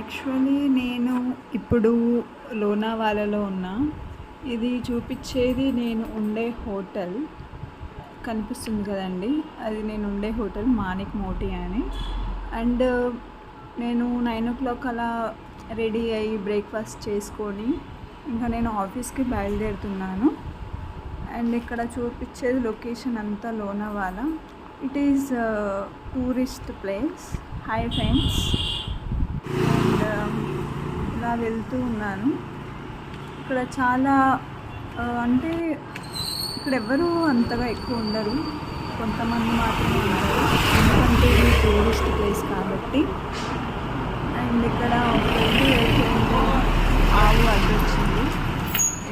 Actually నేను ఇప్పుడు లోనావాలలో ఉన్నా. ఇది చూపించేది నేను ఉండే హోటల్ కనిపిస్తుంది కదండి, అది నేను ఉండే హోటల్ మాణిక్ మోటి అని. అండ్ నేను 9 o'clock అలా రెడీ అయ్యి బ్రేక్ఫాస్ట్ చేసుకొని ఇంకా నేను ఆఫీస్కి బయలుదేరుతున్నాను. అండ్ ఇక్కడ చూపించేది లొకేషన్ అంతా Lonavala. It is tourist place. Hi friends. And ఇలా వెళ్తూ ఉన్నాను. ఇక్కడ చాలా అంటే ఇక్కడ ఎవరు అంతగా ఎక్కువ ఉండరు, కొంతమంది మాత్రమే ఉంటారు, ఎందుకంటే ఇది టూరిస్ట్ ప్లేస్ కాబట్టి. అండ్ ఇక్కడ ఆవు అడ్డొచ్చింది,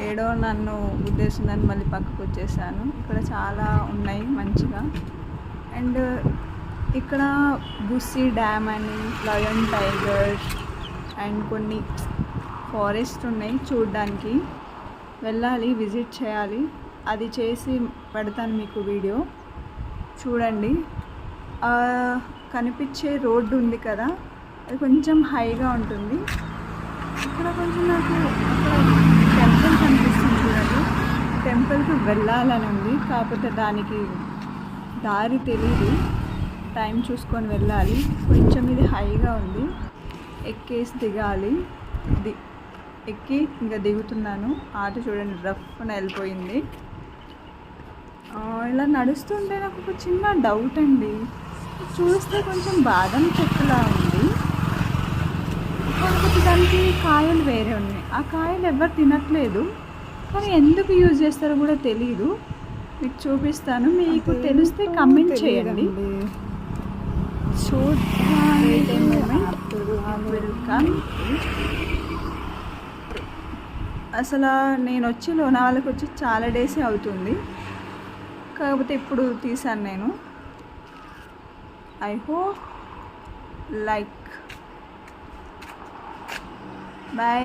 ఏడో నన్ను ఉద్దేశిందని మళ్ళీ పక్కకు వచ్చేసాను. ఇక్కడ చాలా ఉన్నాయి మంచిగా. అండ్ ఇక్కడ బుస్సీ డ్యామ్ అని, లయన్ టైగర్ అండ్ కొన్ని ఫారెస్ట్ ఉన్నాయి చూడడానికి. వెళ్ళాలి, విజిట్ చేయాలి. అది చేసి పెడతాను మీకు వీడియో చూడండి. కనిపించే రోడ్డు ఉంది కదా, అది కొంచెం హైగా ఉంటుంది. ఇక్కడ కొంచెం నాకు అక్కడ టెంపుల్ కనిపిస్తుంది చూడండి, టెంపుల్కి వెళ్ళాలని ఉంది, కాకపోతే దానికి దారి తెలీదు, టైం చూసుకొని వెళ్ళాలి. కొంచెం ఇది హైగా ఉంది, ఎక్కేసి దిగాలి. ఎక్కి ఇంకా దిగుతున్నాను. ఆటో చూడండి రఫ్న వెళ్ళిపోయింది. ఇలా నడుస్తుంటే నాకు ఒక చిన్న డౌట్ అండి, చూస్తే కొంచెం బాదం చెట్టులా ఉంది, కాకపోతే దానికి కాయలు వేరే ఉన్నాయి. ఆ కాయలు ఎవరు తినట్లేదు, కానీ ఎందుకు యూజ్ చేస్తారో కూడా తెలీదు. మీకు చూపిస్తాను, మీకు తెలిస్తే కమెంట్ చేయండి. అసలు నేను వచ్చి లోనావాలాకి వచ్చి చాలా డేసే అవుతుంది, కాకపోతే ఇప్పుడు తీసాను నేను. I hope like. బాయ్.